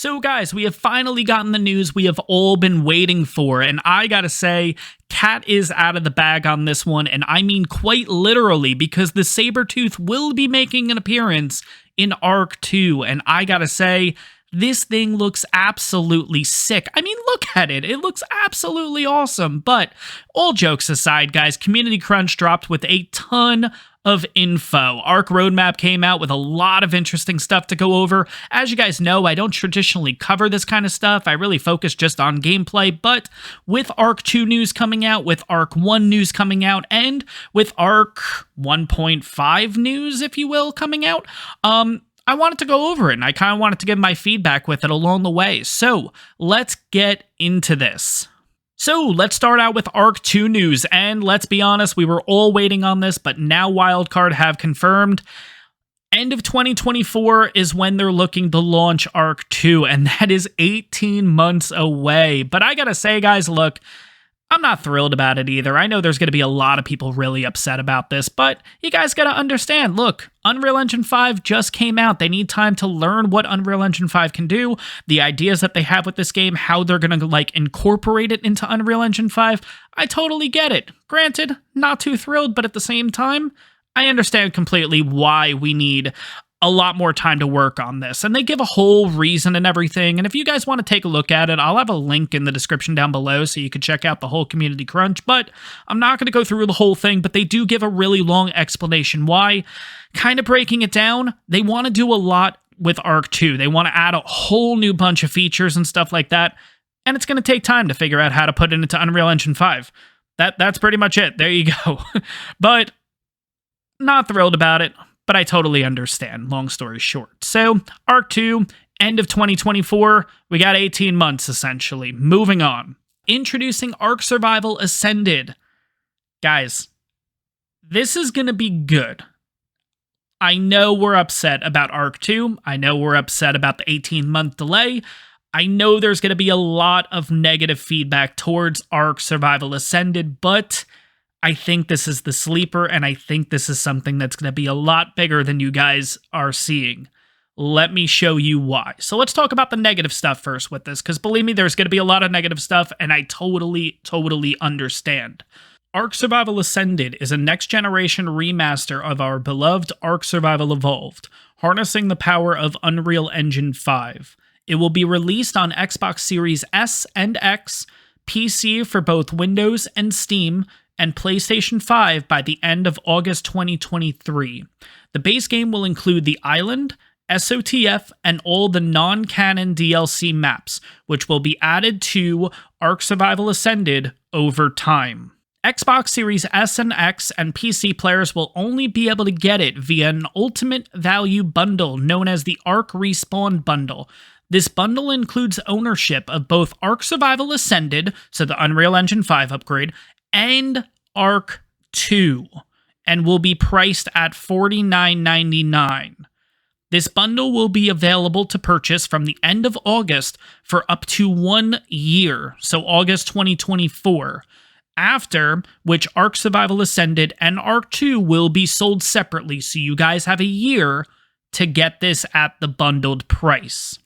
So guys, we have finally gotten the news we have all been waiting for, and I gotta say, Cat is out of the bag on this one, and I mean quite literally, because the Sabertooth will be making an appearance in ARK 2, and I gotta say, this thing looks absolutely sick. I mean, look at it. It looks absolutely awesome. But all jokes aside, guys, Community Crunch dropped with a ton of info. ARK Roadmap came out with a lot of interesting stuff to go over. As you guys know, I don't traditionally cover this kind of stuff. I really focus just on gameplay, but with ARK 2 news coming out, with ARK 1 news coming out, and with ARK 1.5 news, if you will, coming out, I wanted to go over it, and I kind of wanted to give my feedback with it along the way. So let's get into this. So let's start out with ARK 2 news, and let's be honest, we were all waiting on this, but now Wildcard have confirmed end of 2024 is when they're looking to launch ARK 2, and that is 18 months away. But I gotta say, guys, look, I'm not thrilled about it either. I know there's going to be a lot of people really upset about this, but you guys got to understand, look, Unreal Engine 5 just came out. They need time to learn what Unreal Engine 5 can do, the ideas that they have with this game, how they're going to like incorporate it into Unreal Engine 5. I totally get it. Granted, not too thrilled, but at the same time, I understand completely why we need a lot more time to work on this, and they give a whole reason and everything, and if you guys want to take a look at it, I'll have a link in the description down below so you can check out the whole Community Crunch, but I'm not going to go through the whole thing, but they do give a really long explanation why. Kind of breaking it down, they want to do a lot with ARK 2. They want to add a whole new bunch of features and stuff like that, and it's going to take time to figure out how to put it into Unreal Engine 5. That's pretty much it. There you go. But not thrilled about it. But I totally understand, long story short. So, ARK 2, end of 2024, we got 18 months, essentially. Moving on. Introducing ARK Survival Ascended. Guys, this is going to be good. I know we're upset about ARK 2. I know we're upset about the 18-month delay. I know there's going to be a lot of negative feedback towards ARK Survival Ascended, but I think this is the sleeper, and I think this is something that's going to be a lot bigger than you guys are seeing. Let me show you why. So let's talk about the negative stuff first with this, because believe me, there's going to be a lot of negative stuff, and I totally understand. ARK Survival Ascended is a next-generation remaster of our beloved ARK Survival Evolved, harnessing the power of Unreal Engine 5. It will be released on Xbox Series S and X, PC for both Windows and Steam, and PlayStation 5 by the end of August 2023. The base game will include the island, SOTF, and all the non-canon DLC maps, which will be added to ARK Survival Ascended over time. Xbox Series S and X and PC players will only be able to get it via an ultimate value bundle known as the ARK Respawn Bundle. This bundle includes ownership of both ARK Survival Ascended, so the Unreal Engine 5 upgrade, and ARK 2, and will be priced at $49.99. This bundle will be available to purchase from the end of August for up to 1 year, so August 2024, after which ARK Survival Ascended and ARK 2 will be sold separately, so you guys have a year to get this at the bundled price.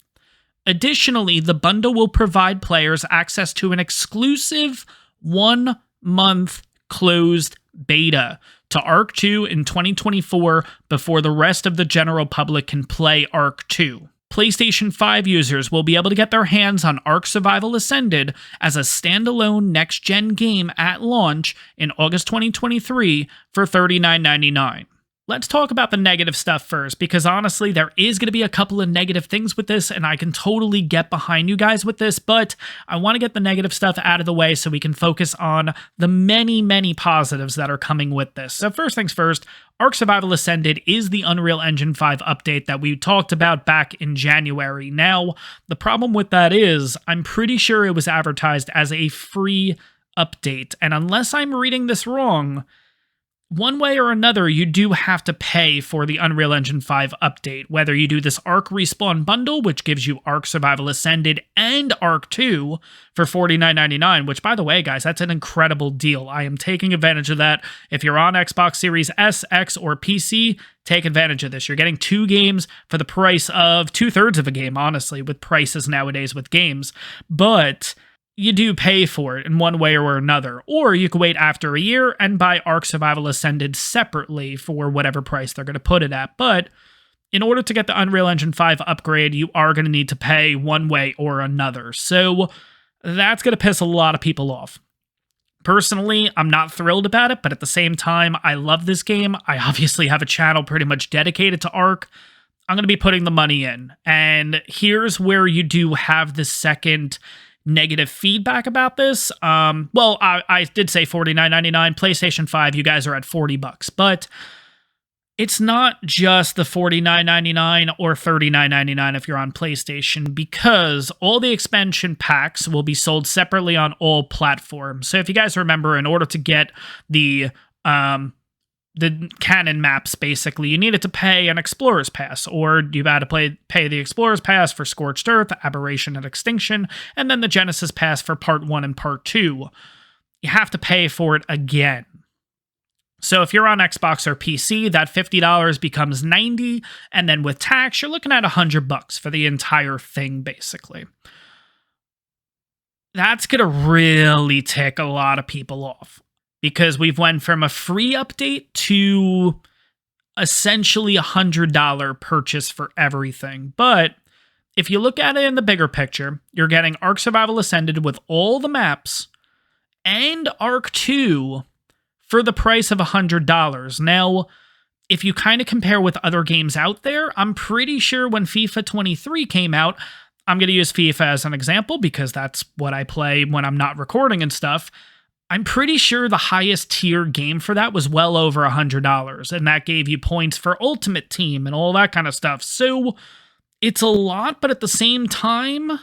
Additionally, the bundle will provide players access to an exclusive 1-month closed beta to ARK 2 in 2024 before the rest of the general public can play ARK 2. PlayStation 5 users will be able to get their hands on ARK Survival Ascended as a standalone next-gen game at launch in August 2023 for $39.99. Let's talk about the negative stuff first, because honestly, there is going to be a couple of negative things with this, and I can totally get behind you guys with this, but I want to get the negative stuff out of the way so we can focus on the many positives that are coming with this. So first things first, ARK Survival Ascended is the Unreal Engine 5 update that we talked about back in January. Now, the problem with that is, I'm pretty sure it was advertised as a free update, and unless I'm reading this wrong, one way or another, you do have to pay for the Unreal Engine 5 update, whether you do this ARK Respawn bundle, which gives you ARK Survival Ascended and ARK 2 for $49.99, which, by the way, guys, that's an incredible deal. I am taking advantage of that. If you're on Xbox Series S, X, or PC, take advantage of this. You're getting 2 games for the price of 2/3 of a game, honestly, with prices nowadays with games. But you do pay for it in one way or another. Or you could wait after a year and buy ARK Survival Ascended separately for whatever price they're going to put it at. But in order to get the Unreal Engine 5 upgrade, you are going to need to pay one way or another. So that's going to piss a lot of people off. Personally, I'm not thrilled about it, but at the same time, I love this game. I obviously have a channel pretty much dedicated to ARK. I'm going to be putting the money in. And here's where you do have the second negative feedback about this. Well, I did say $49.99. PlayStation 5, you guys are at $40, but it's not just the $49.99 or $39.99 if you're on PlayStation, because all the expansion packs will be sold separately on all platforms. So if you guys remember, in order to get the canon maps, basically, you needed to pay an Explorer's Pass, or you had to pay the Explorer's Pass for Scorched Earth, Aberration, and Extinction, and then the Genesis Pass for Part 1 and Part 2. You have to pay for it again. So if you're on Xbox or PC, that $50 becomes $90, and then with tax, you're looking at $100 for the entire thing, basically. That's going to really tick a lot of people off, because we've went from a free update to essentially $100 purchase for everything. But if you look at it in the bigger picture, you're getting ARK Survival Ascended with all the maps and ARK 2 for the price of $100. Now, if you kind of compare with other games out there, I'm pretty sure when FIFA 23 came out, I'm going to use FIFA as an example because that's what I play when I'm not recording and stuff. I'm pretty sure the highest tier game for that was well over $100, and that gave you points for Ultimate Team and all that kind of stuff. So it's a lot, but at the same time,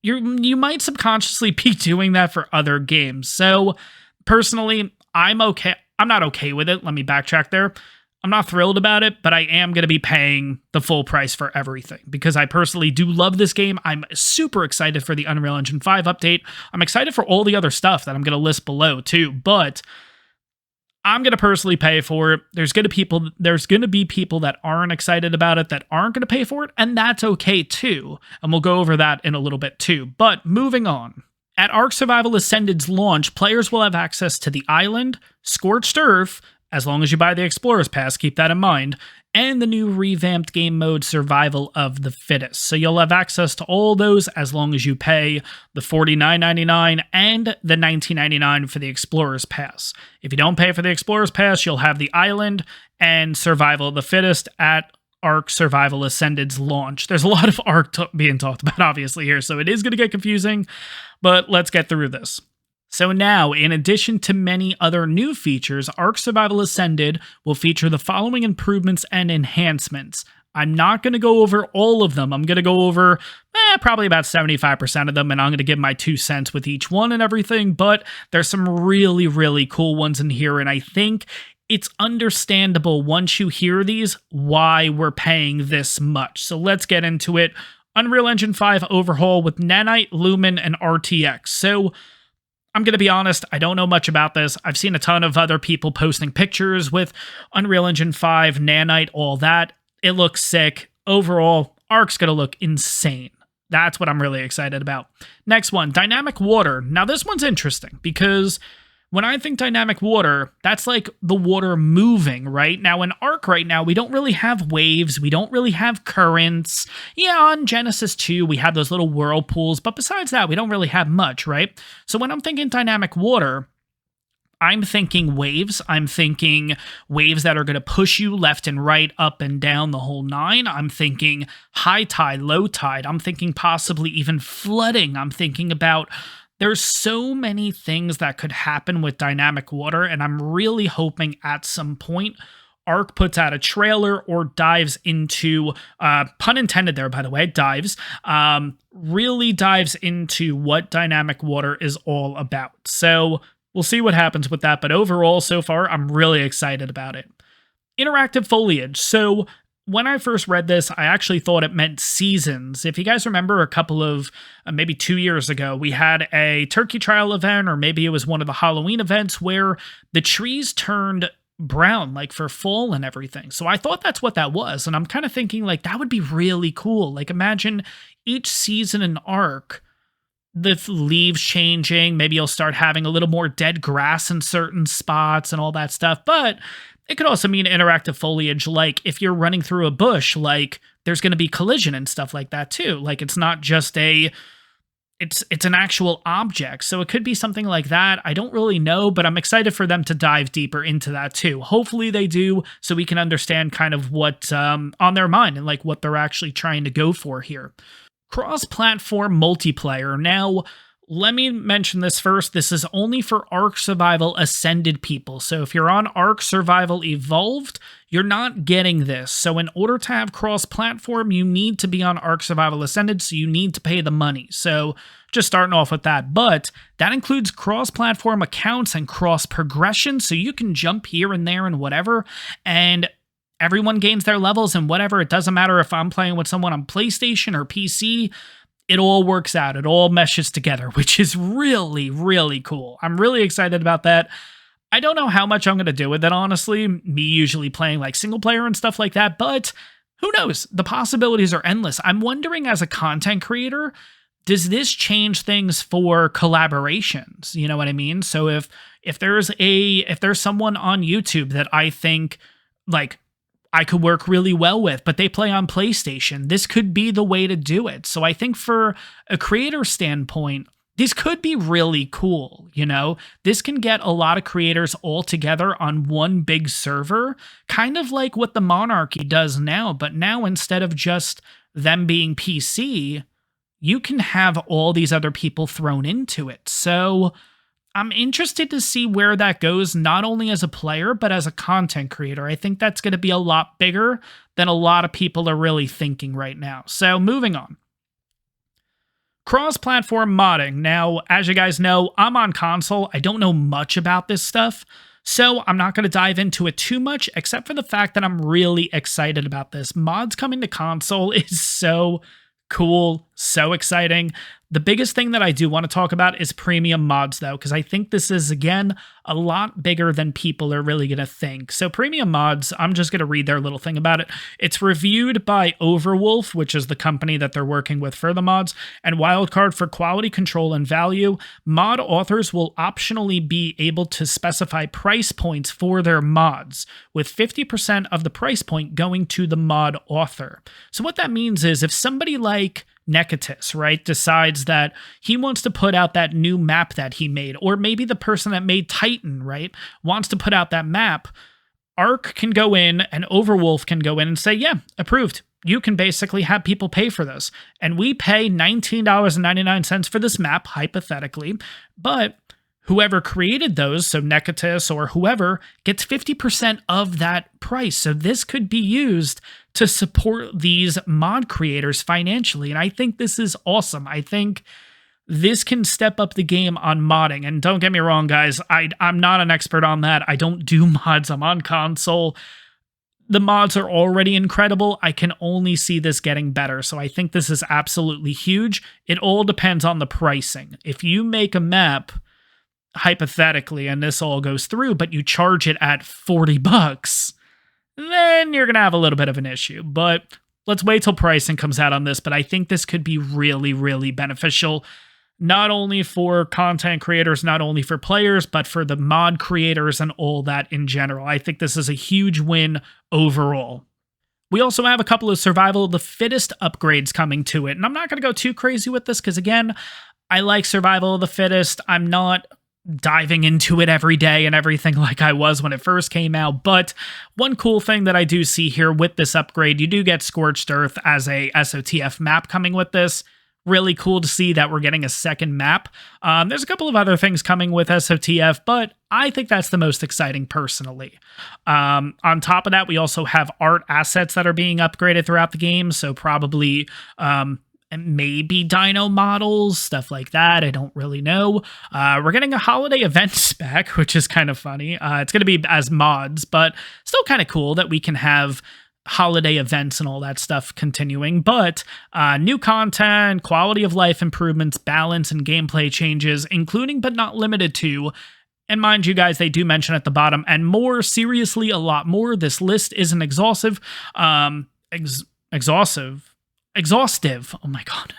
you might subconsciously be doing that for other games. So personally, I'm okay. I'm not okay with it. Let me backtrack there. I'm not thrilled about it, but I am going to be paying the full price for everything because I personally do love this game. I'm super excited for the Unreal Engine 5 update. I'm excited for all the other stuff that I'm going to list below too, but I'm going to personally pay for it. There's going to be people that aren't excited about it, that aren't going to pay for it, and that's okay too. And we'll go over that in a little bit too. But moving on. At ARK Survival Ascended's launch, players will have access to the island, Scorched Earth, as long as you buy the Explorer's Pass, keep that in mind, and the new revamped game mode Survival of the Fittest. So you'll have access to all those as long as you pay the $49.99 and the $19.99 for the Explorer's Pass. If you don't pay for the Explorer's Pass, you'll have the island and Survival of the Fittest at ARK Survival Ascended's launch. There's a lot of ARK being talked about, obviously, here, so it is going to get confusing, but let's get through this. So now, in addition to many other new features, ARK Survival Ascended will feature the following improvements and enhancements. I'm not going to go over all of them. I'm going to go over probably about 75% of them, and I'm going to give my 2 cents with each one and everything, but there's some really, really cool ones in here, and I think it's understandable once you hear these why we're paying this much. So let's get into it. Unreal Engine 5 overhaul with Nanite, Lumen, and RTX. So I'm going to be honest, I don't know much about this. I've seen a ton of other people posting pictures with Unreal Engine 5, Nanite, all that. It looks sick. Overall, ARK's going to look insane. That's what I'm really excited about. Next one, Dynamic Water. Now this one's interesting because when I think dynamic water, that's like the water moving, right? Now in ARK right now, we don't really have waves. We don't really have currents. Yeah, on Genesis 2, we have those little whirlpools, but besides that, we don't really have much, right? So when I'm thinking dynamic water, I'm thinking waves. I'm thinking waves that are going to push you left and right, up and down the whole nine. I'm thinking high tide, low tide. I'm thinking possibly even flooding. I'm thinking about there's so many things that could happen with dynamic water, and I'm really hoping at some point ARK puts out a trailer or dives into, pun intended there, by the way, dives, really dives into what dynamic water is all about. So we'll see what happens with that. But overall, so far, I'm really excited about it. Interactive foliage. So when I first read this, I actually thought it meant seasons. If you guys remember a couple of, maybe 2 years ago, we had a turkey trial event, or maybe it was one of the Halloween events where the trees turned brown, like for fall and everything. So I thought that's what that was. And I'm kind of thinking like that would be really cool. Like imagine each season in ARK, the leaves changing. Maybe you'll start having a little more dead grass in certain spots and all that stuff. But it could also mean interactive foliage, like if you're running through a bush, like there's going to be collision and stuff like that too. Like it's not just it's an actual object. So it could be something like that. I don't really know, but I'm excited for them to dive deeper into that too. Hopefully they do, so we can understand kind of what's on their mind and like what they're actually trying to go for here. Cross-platform multiplayer. Now, let me mention this first. This is only for ARK Survival Ascended people. So if you're on ARK Survival Evolved, you're not getting this. So in order to have cross-platform, you need to be on ARK Survival Ascended, so you need to pay the money. So just starting off with that. But that includes cross-platform accounts and cross-progression, so you can jump here and there and whatever, and everyone gains their levels and whatever. It doesn't matter if I'm playing with someone on PlayStation or PC. It all works out. It all meshes together, which is really, really cool. I'm really excited about that. I don't know how much I'm going to do with it, honestly. Me usually playing like single player and stuff like that, but who knows? The possibilities are endless. I'm wondering, as a content creator, does this change things for collaborations? You know what I mean? So if there's someone on YouTube that I think like I could work really well with, but they play on PlayStation, this could be the way to do it. So I think for a creator standpoint, this could be really cool, you know? This can get a lot of creators all together on one big server, kind of like what the Monarchy does now, but now instead of just them being PC, you can have all these other people thrown into it. So I'm interested to see where that goes, not only as a player, but as a content creator. I think that's going to be a lot bigger than a lot of people are really thinking right now. So moving on. Cross-platform modding. Now, as you guys know, I'm on console. I don't know much about this stuff, so I'm not going to dive into it too much, except for the fact that I'm really excited about this. Mods coming to console is so cool, so exciting. The biggest thing that I do want to talk about is premium mods, though, because I think this is, again, a lot bigger than people are really going to think. So premium mods, I'm just going to read their little thing about it. It's reviewed by Overwolf, which is the company that they're working with for the mods, and Wildcard for quality control and value. Mod authors will optionally be able to specify price points for their mods, with 50% of the price point going to the mod author. So what that means is if somebody like Necatus, right, decides that he wants to put out that new map that he made, or maybe the person that made Titan, right, wants to put out that map, ARK can go in and Overwolf can go in and say, yeah, approved. You can basically have people pay for this. And we pay $19.99 for this map, hypothetically, but whoever created those, so Necatus or whoever, gets 50% of that price. So this could be used to support these mod creators financially. And I think this is awesome. I think this can step up the game on modding. And don't get me wrong, guys, I'm not an expert on that. I don't do mods. I'm on console. The mods are already incredible. I can only see this getting better. So I think this is absolutely huge. It all depends on the pricing. If you make a map, hypothetically, and this all goes through, but you charge it at $40, then you're going to have a little bit of an issue. But let's wait till pricing comes out on this. But I think this could be really, really beneficial, not only for content creators, not only for players, but for the mod creators and all that in general. I think this is a huge win overall. We also have a couple of Survival of the Fittest upgrades coming to it. And I'm not going to go too crazy with this because, again, I like Survival of the Fittest. I'm not diving into it every day and everything like I was when it first came out. But one cool thing that I do see here with this upgrade, you do get Scorched Earth as a SOTF map coming with this. Really cool to see that we're getting a second map. There's a couple of other things coming with SOTF, but I think that's the most exciting personally. On top of that, we also have art assets that are being upgraded throughout the game. So probably and maybe dino models, stuff like that. I don't really know. We're getting a holiday events back, which is kind of funny. It's going to be as mods, but still kind of cool that we can have holiday events and all that stuff continuing. But new content, quality of life improvements, balance, and gameplay changes, including but not limited to. And mind you guys, they do mention at the bottom, and more, seriously, a lot more. This list isn't exhaustive. Exhaustive. Oh my God.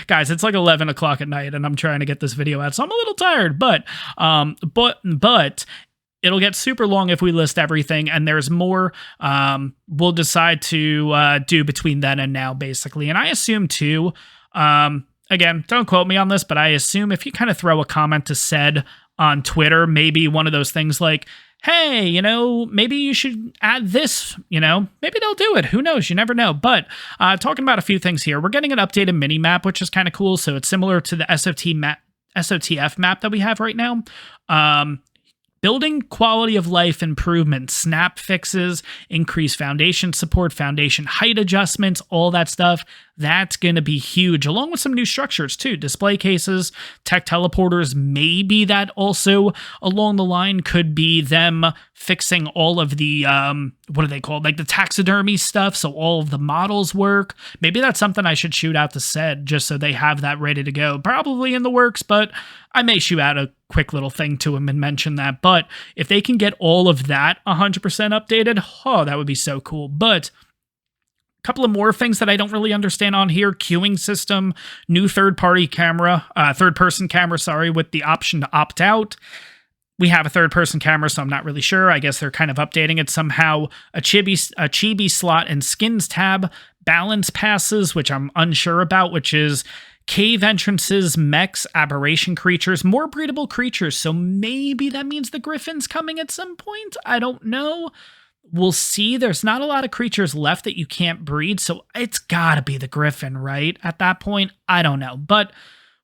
Guys, it's like 11 o'clock at night and I'm trying to get this video out, so I'm a little tired, but it'll get super long if we list everything, and there's more we'll decide to do between then and now, basically. And I assume too, again, don't quote me on this, but I assume if you kind of throw a comment to said on Twitter, maybe one of those things like, hey, you know, maybe you should add this, you know, maybe they'll do it. Who knows? You never know. But talking about a few things here, we're getting an updated mini map, which is kind of cool. So it's similar to the SOTF map that we have right now. Building quality of life improvements, snap fixes, increased foundation support, foundation height adjustments, all that stuff. That's going to be huge, along with some new structures too. Display cases, tech teleporters, maybe that also along the line could be them fixing all of the, what are they called? Like the taxidermy stuff, so all of the models work. Maybe that's something I should shoot out to said, just so they have that ready to go. Probably in the works, but I may shoot out a quick little thing to them and mention that. But if they can get all of that 100% updated, oh, that would be so cool. But a couple of more things that I don't really understand on here. Queuing system, new third-person camera, with the option to opt out. We have a third-person camera, so I'm not really sure. I guess they're kind of updating it somehow. A chibi slot and skins tab. Balance passes, which I'm unsure about, which is cave entrances, mechs, aberration creatures, more breedable creatures. So maybe that means the griffin's coming at some point. I don't know. We'll see. There's not a lot of creatures left that you can't breed, so it's gotta be the griffin, right? At that point, I don't know, but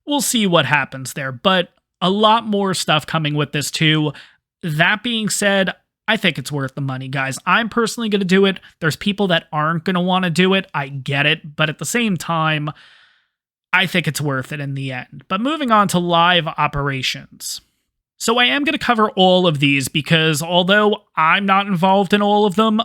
we'll see what happens there. But a lot more stuff coming with this too. That being said, I think it's worth the money, guys. I'm personally going to do it. There's people that aren't going to want to do it. I get it, but at the same time, I think it's worth it in the end. But moving on to live operations. So I am going to cover all of these because although I'm not involved in all of them,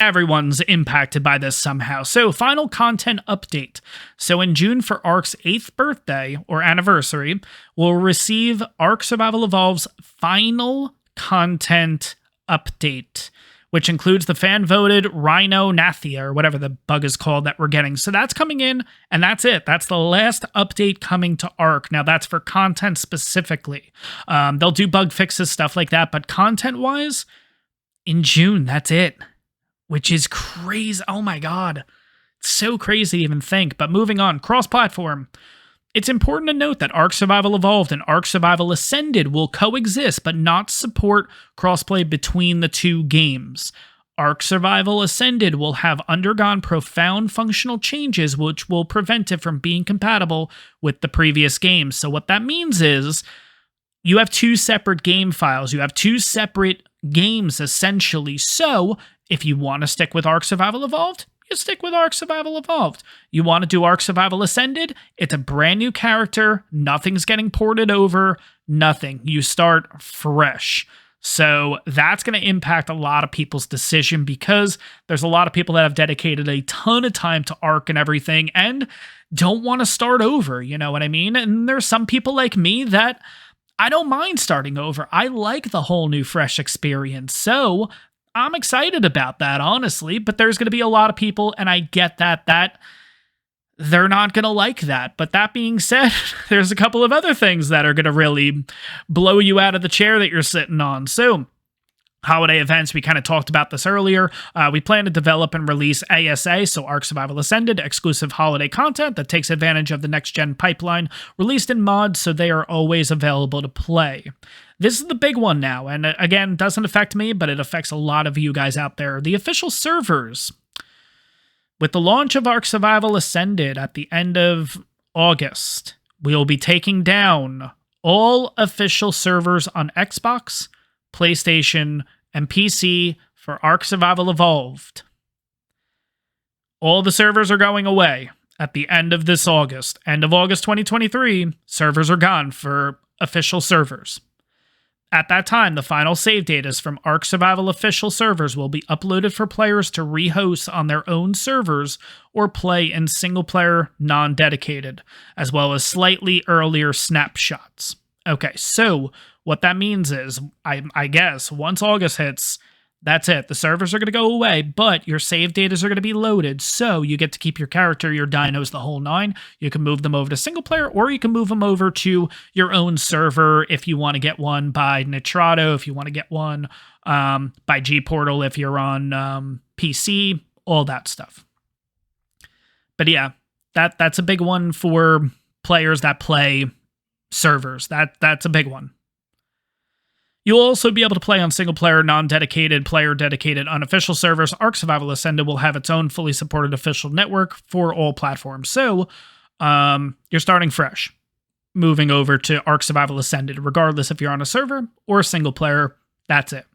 everyone's impacted by this somehow. So final content update. So in June for ARK's 8th birthday or anniversary, we'll receive ARK Survival Evolved's final content update, which includes the fan-voted Rhino Nathia, or whatever the bug is called that we're getting. So that's coming in, and that's it. That's the last update coming to ARK. Now, that's for content specifically. They'll do bug fixes, stuff like that, but content-wise, in June, that's it, which is crazy. Oh my god. It's so crazy to even think. But moving on, cross-platform. It's important to note that ARK Survival Evolved and ARK Survival Ascended will coexist but not support crossplay between the two games. ARK Survival Ascended will have undergone profound functional changes which will prevent it from being compatible with the previous games. So what that means is you have two separate game files. You have two separate games, essentially. So if you want to stick with ARK Survival Evolved, you stick with ARK Survival Evolved. You want to do ARK Survival Ascended? It's a brand new character. Nothing's getting ported over. Nothing. You start fresh. So that's going to impact a lot of people's decision because there's a lot of people that have dedicated a ton of time to ARK and everything and don't want to start over. You know what I mean? And there's some people like me that I don't mind starting over. I like the whole new fresh experience. So I'm excited about that, honestly, but there's going to be a lot of people, and I get that they're not going to like that. But that being said, there's a couple of other things that are going to really blow you out of the chair that you're sitting on. So, holiday events, we kind of talked about this earlier. We plan to develop and release ASA, so ARK Survival Ascended, exclusive holiday content that takes advantage of the next-gen pipeline released in mods, so they are always available to play. This is the big one now, and again, doesn't affect me, but it affects a lot of you guys out there. The official servers. With the launch of ARK Survival Ascended at the end of August, we'll be taking down all official servers on Xbox, PlayStation, and PC for ARK Survival Evolved. All the servers are going away. at the end of this August, end of August 2023, servers are gone for official servers. At that time, the final save data from ARK Survival official servers will be uploaded for players to rehost on their own servers or play in single-player non-dedicated, as well as slightly earlier snapshots. Okay, so what that means is, I guess, once August hits, that's it. The servers are going to go away, but your save data are going to be loaded, so you get to keep your character, your dinos, the whole nine. You can move them over to single player, or you can move them over to your own server if you want to get one by Nitrado, if you want to get one by Gportal if you're on PC, all that stuff. But yeah, that's a big one for players that play servers. That's a big one. You'll also be able to play on single-player, non-dedicated, player-dedicated, unofficial servers. ARK Survival Ascended will have its own fully supported official network for all platforms. So, you're starting fresh, moving over to ARK Survival Ascended, regardless if you're on a server or a single-player. That's it.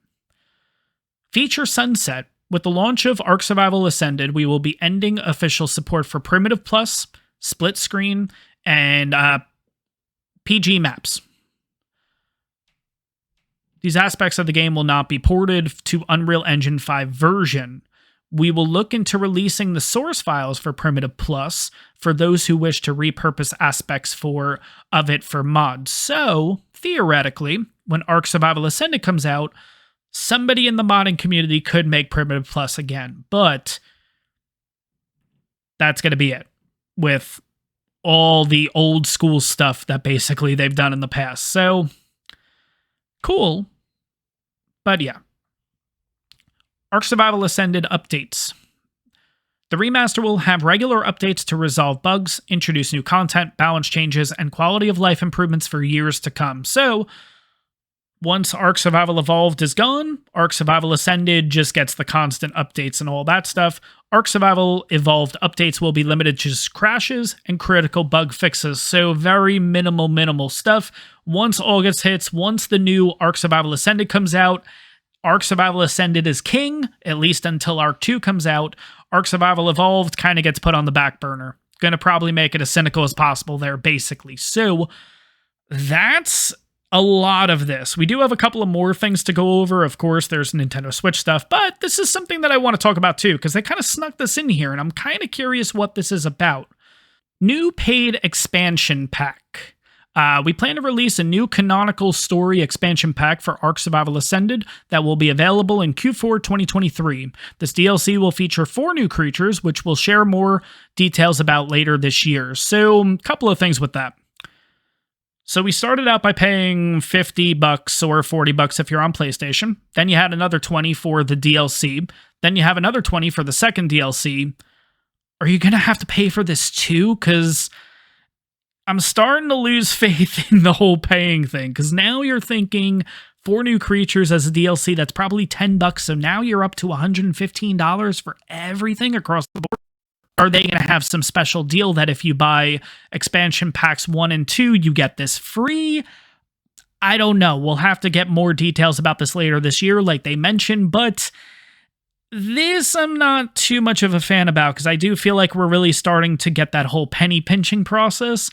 Feature sunset. With the launch of ARK Survival Ascended, we will be ending official support for Primitive Plus, Split Screen, and PG maps. These aspects of the game will not be ported to Unreal Engine 5 version. We will look into releasing the source files for Primitive Plus for those who wish to repurpose aspects of it for mods. So, theoretically, when ARK Survival Ascended comes out, somebody in the modding community could make Primitive Plus again, but that's going to be it with all the old school stuff that basically they've done in the past. So, cool. But yeah. ARK Survival Ascended updates. The remaster will have regular updates to resolve bugs, introduce new content, balance changes, and quality of life improvements for years to come. So, once ARK Survival Evolved is gone, ARK Survival Ascended just gets the constant updates and all that stuff. ARK Survival Evolved updates will be limited to just crashes and critical bug fixes, so very minimal stuff. Once August hits, once the new ARK Survival Ascended comes out, ARK Survival Ascended is king, at least until ARK 2 comes out. ARK Survival Evolved kind of gets put on the back burner. Gonna probably make it as cynical as possible there, basically. So, that's a lot of this. We do have a couple of more things to go over. Of course, there's Nintendo Switch stuff, but this is something that I want to talk about too, because they kind of snuck this in here, and I'm kind of curious what this is about. New paid expansion pack. We plan to release a new canonical story expansion pack for ARK Survival Ascended that will be available in Q4 2023. This DLC will feature 4 new creatures, which we'll share more details about later this year. So, a couple of things with that. So we started out by paying $50 or $40 if you're on PlayStation. Then you had another $20 for the DLC. Then you have another $20 for the second DLC. Are you going to have to pay for this too? Because I'm starting to lose faith in the whole paying thing. Because now you're thinking 4 new creatures as a DLC, that's probably $10. So now you're up to $115 for everything across the board. Are they going to have some special deal that if you buy expansion packs 1 and 2, you get this free? I don't know. We'll have to get more details about this later this year, like they mentioned, but this I'm not too much of a fan about, because I do feel like we're really starting to get that whole penny pinching process.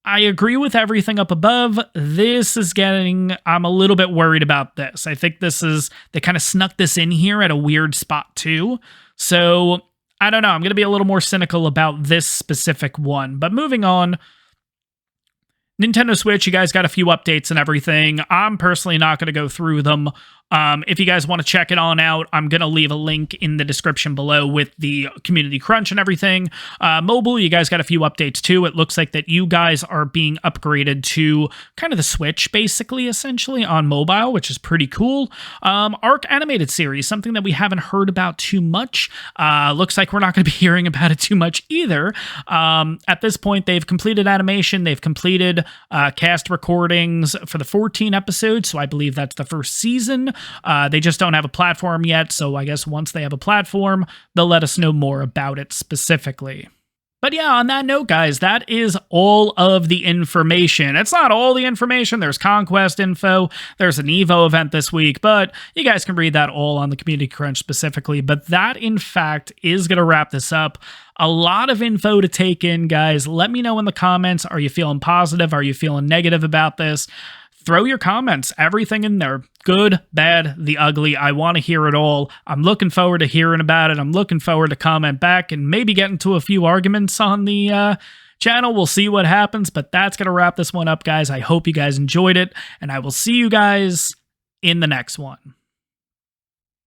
I agree with everything up above. I'm a little bit worried about this. I think they kind of snuck this in here at a weird spot too. So, I don't know. I'm going to be a little more cynical about this specific one. But moving on, Nintendo Switch, you guys got a few updates and everything. I'm personally not going to go through them. If you guys want to check it on out, I'm going to leave a link in the description below with the community crunch and everything. Mobile, you guys got a few updates too. It looks like that you guys are being upgraded to kind of the Switch, basically, essentially, on mobile, which is pretty cool. ARK Animated Series, something that we haven't heard about too much. Looks like we're not going to be hearing about it too much either. At this point, they've completed animation. They've completed cast recordings for the 14 episodes, so I believe that's the first season. They just don't have a platform yet, so I guess once they have a platform, they'll let us know more about it specifically. But yeah, on that note, guys, that is all of the information. It's not all the information. There's Conquest info. There's an Evo event this week, but you guys can read that all on the Community Crunch specifically. But that, in fact, is going to wrap this up. A lot of info to take in, guys. Let me know in the comments. Are you feeling positive? Are you feeling negative about this? Throw your comments, everything in there. Good, bad, the ugly. I want to hear it all. I'm looking forward to hearing about it. I'm looking forward to comment back and maybe get into a few arguments on the channel. We'll see what happens, but that's going to wrap this one up, guys. I hope you guys enjoyed it, and I will see you guys in the next one.